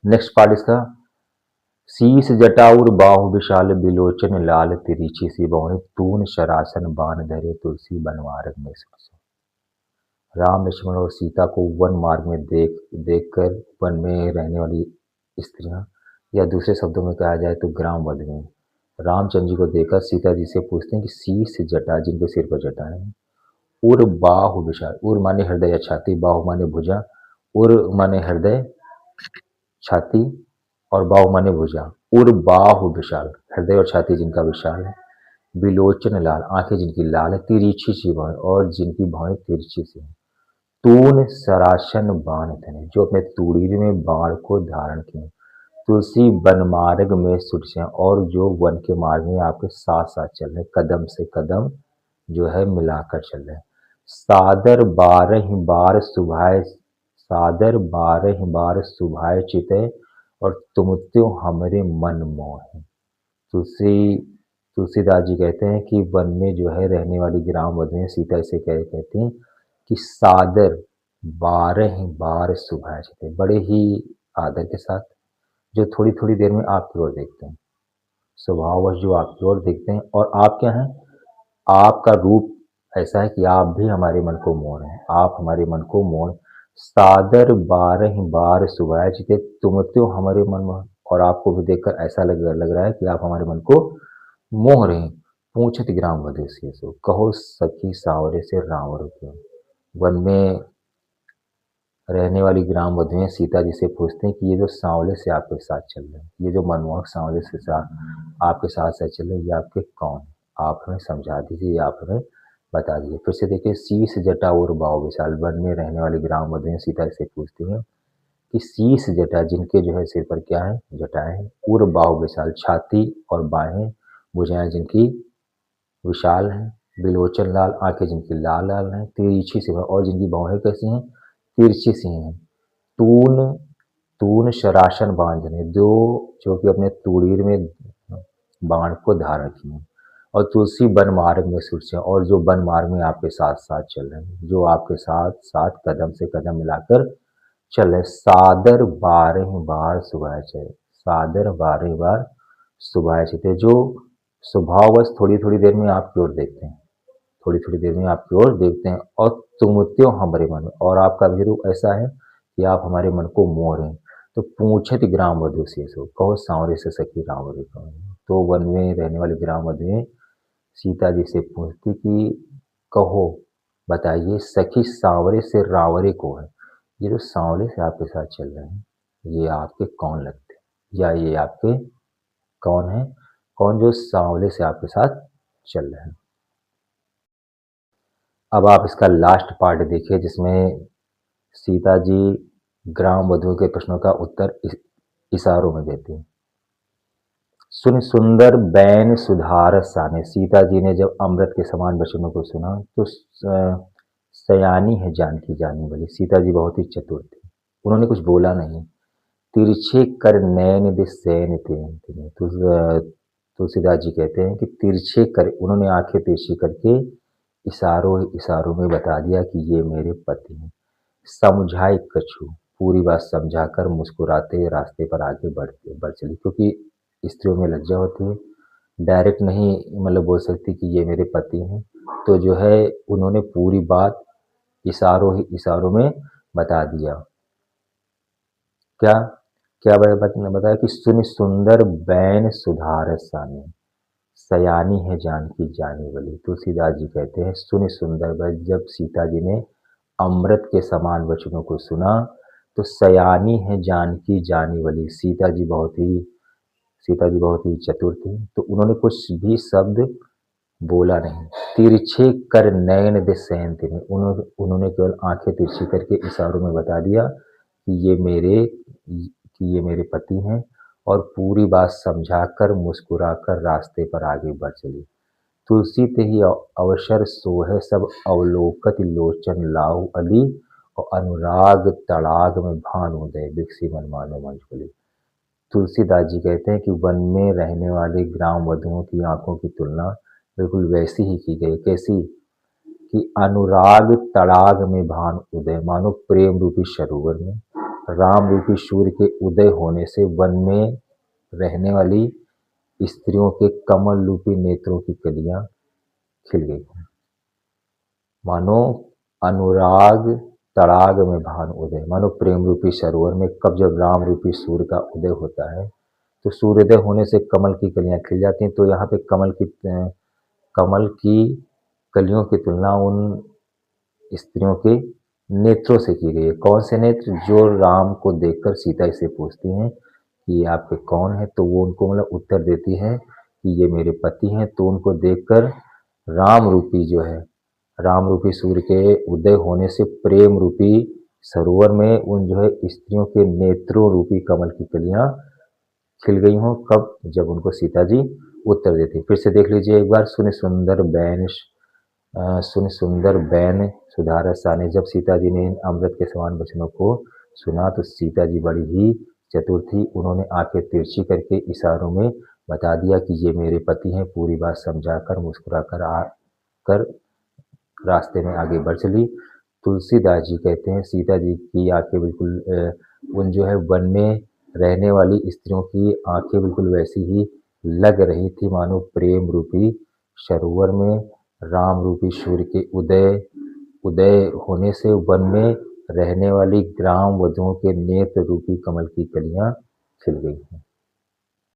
Next part इसका, शीस जटाउर बाहु विशाल बिलोचन लाल तिरछी सी बहु तून शरासन बाण धरे तुलसी बनवारक में सुरसो। राम लक्ष्मण और सीता को वन मार्ग में देखकर वन में रहने वाली स्त्रियां, या दूसरे शब्दों में कहा जाए तो ग्राम वधुएं, रामचंद्र जी को देखकर सीता जी से पूछते हैं कि शीस जटा, जिनके सिर पर जटा है, उर बाहु विशाल, उर माने हृदय या छाती, बाहु माने भुजा, उर माने हृदय छाती, और बाहु माने भुजा, उर बाहु विशाल, हृदय और छाती जिनका विशाल है, विलोचन लाल, आंखें जिनकी लाल है, तिरछी सी भौं और जिनकी भौं तिरछी सी है, तून सरासन बाण धने, जो अपने तूड़ीर में बाण को धारण किए, तुलसी वन मार्ग में सुट से, और जो वन के मार्ग में आपके साथ साथ चल रहे, कदम से कदम जो है मिलाकर चल रहे, सादर बारह बार सुभाए, सादर बारह बार सुभाए चिते, और तुम त्यों हमरे मन मोहे। तुलसीदास जी कहते हैं कि वन में जो है रहने वाली ग्राम वधुएं सीता से कहती हैं कि सादर बारह बार सुभाए चिते, बड़े ही आदर के साथ, जो थोड़ी थोड़ी देर में आपकी ओर देखते हैं, स्वभाववश जो आपकी ओर देखते हैं, और आप क्या हैं, आपका रूप ऐसा है कि आप भी हमारे मन को मोह रहे हैं, आप हमारे मन को मोह, सादर बारह बार सुभाए चिते तुम त्यों हमारे मन मोह, और आपको भी देखकर ऐसा लग रहा है कि आप हमारे मन को मोह रहे हैं। पूछत ग्राम वधु से सो, कहो सखी सावरे से रावण क्यों। वन में रहने वाली ग्राम वधुएं सीता जी से पूछते हैं कि ये जो सांवले से आपके साथ चल रहे हैं, ये जो मनमोहक सांवले से साथ आपके साथ साथ चल रहे हैं, ये आपके कौन है, आप हमें समझा दीजिए, आप हमें बता दीजिए। फिर से देखिए, शीस जटा और बाहु विशाल, वन में रहने वाली ग्राम वधुएं सीता से पूछती हैं कि शीस जटा, जिनके जो है सिर पर क्या है, जटाएं हैं, और बाहु विशाल, छाती और बाहें भुजाएं जिनकी विशाल हैं, बिलोचन लाल, आंखें जिनकी लाल लाल हैं, तिरछी सी और जिनकी भौहें कैसी हैं, तिरछी सी हैं, तून तून शरासन बांधने, जो कि अपने तूड़ीर में बाण को धारण किए, और तुलसी वन मार्ग में सुरसे, और जो वन मार्ग में आपके साथ साथ चल रहे हैं, जो आपके साथ साथ कदम से कदम मिलाकर चल रहे, सादर बारह बार सुबह चले, सादर बारह बार सुबह चलते, जो स्वभाववश थोड़ी थोड़ी देर में आपकी ओर देखते हैं, थोड़ी थोड़ी देर में आपकी ओर देखते हैं, और तुम त्यों हमारे मन में, और आपका भी रूप ऐसा है कि आप हमारे मन को मोह रहे हैं। तो पूछत ग्राम वधु से सो, कहो सांवरे से सखी रावरे कहो। तो वन में रहने वाली ग्राम वधुएं सीता जी से पूछती कि कहो, बताइए सखी सांवरे से रावरे को है, ये जो सांवले से आपके साथ चल रहे हैं, ये आपके कौन लगते हैं, या ये आपके कौन है, कौन जो सांवले से आपके साथ चल रहे हैं। अब आप इसका लास्ट पार्ट देखिए, जिसमें सीता जी ग्राम वधुओं के प्रश्नों का उत्तर इशारों में देती हैं। सुन सुंदर बैन सुधार साने, सीता जी ने जब अमृत के समान वचनों को सुना तो सयानी है जानकी जाने वाली, सीता जी बहुत ही चतुर थी, उन्होंने कुछ बोला नहीं। तिरछे कर नैन दे सैन तेन, तुलसीदास जी कहते हैं कि तिरछे कर, उन्होंने आंखें तिरछी करके इशारों इशारों में बता दिया कि ये मेरे पति हैं। समझाए कछु, पूरी बात समझाकर मुस्कुराते रास्ते पर आगे बढ़ चली, क्योंकि स्त्रियों में लज्जा होती है, डायरेक्ट नहीं मतलब बोल सकती कि ये मेरे पति हैं, तो जो है उन्होंने पूरी बात इशारों ही इशारों में बता दिया। क्या क्या बताया कि सुन सुंदर बैन सुधार सानी, सयानी है जानकी जाने वाली। तुलसीदास जी कहते हैं सुन सुंदर बैन, जब सीता जी ने अमृत के समान वचनों को सुना तो सयानी है जानकी जाने वाली, सीता जी बहुत ही चतुर थी, तो उन्होंने कुछ भी शब्द बोला नहीं। तिरछे कर नयन दे सैन तेने, उन्होंने केवल आंखें तिरछी करके इशारों में बता दिया कि ये मेरे पति हैं, और पूरी बात समझाकर मुस्कुराकर रास्ते पर आगे बढ़ चली। तुलसी ते ही अवसर सोहे सब अवलोकत लोचन लाहु अली, और अनुराग तड़ाग में भानुदय बिकसी मन मानो मंजुली। तुलसीदास जी कहते हैं कि वन में रहने वाले ग्राम वधुओं की आंखों की तुलना बिल्कुल वैसी ही की गई, कैसी कि अनुराग तड़ाग में भान उदय, मानो प्रेम रूपी सरोवर में राम रूपी सूर्य के उदय होने से वन में रहने वाली स्त्रियों के कमल रूपी नेत्रों की कलियां खिल गई हैं। मानो अनुराग तड़ाग में भान उदय, मानो प्रेम रूपी सरोवर में कब जब राम रूपी सूर्य का उदय होता है तो सूर्योदय होने से कमल की कलियां खिल जाती हैं। तो यहाँ पे कमल की कलियों की तुलना उन स्त्रियों के नेत्रों से की गई है। कौन से नेत्र? जो राम को देखकर सीता इसे पूछती हैं कि ये आपके कौन है, तो वो उनको मतलब उत्तर देती है कि ये मेरे पति हैं। तो उनको देखकर राम रूपी जो है, राम रूपी सूर्य के उदय होने से प्रेम रूपी सरोवर में उन जो है स्त्रियों के नेत्रों रूपी कमल की कलियां खिल गई हों। कब? जब उनको सीता जी उत्तर देती। फिर से देख लीजिए एक बार। सुन सुंदर बैन सुधारस साने, जब सीता जी ने इन अमृत के समान वचनों को सुना तो सीता जी बड़ी ही चतुर थी। उन्होंने आंखें तिरछी करके इशारों में बता दिया कि ये मेरे पति हैं। पूरी बात समझाकर मुस्कुराकर आकर रास्ते में आगे बढ़ चली। तुलसीदास जी कहते हैं सीता जी की आंखें बिल्कुल उन जो है वन में रहने वाली स्त्रियों की आंखें बिल्कुल वैसी ही लग रही थी मानो प्रेम रूपी सरोवर में राम रूपी सूर्य के उदय उदय होने से वन में रहने वाली ग्राम वधुओं के नेत्र रूपी कमल की कलियां खिल गई हैं।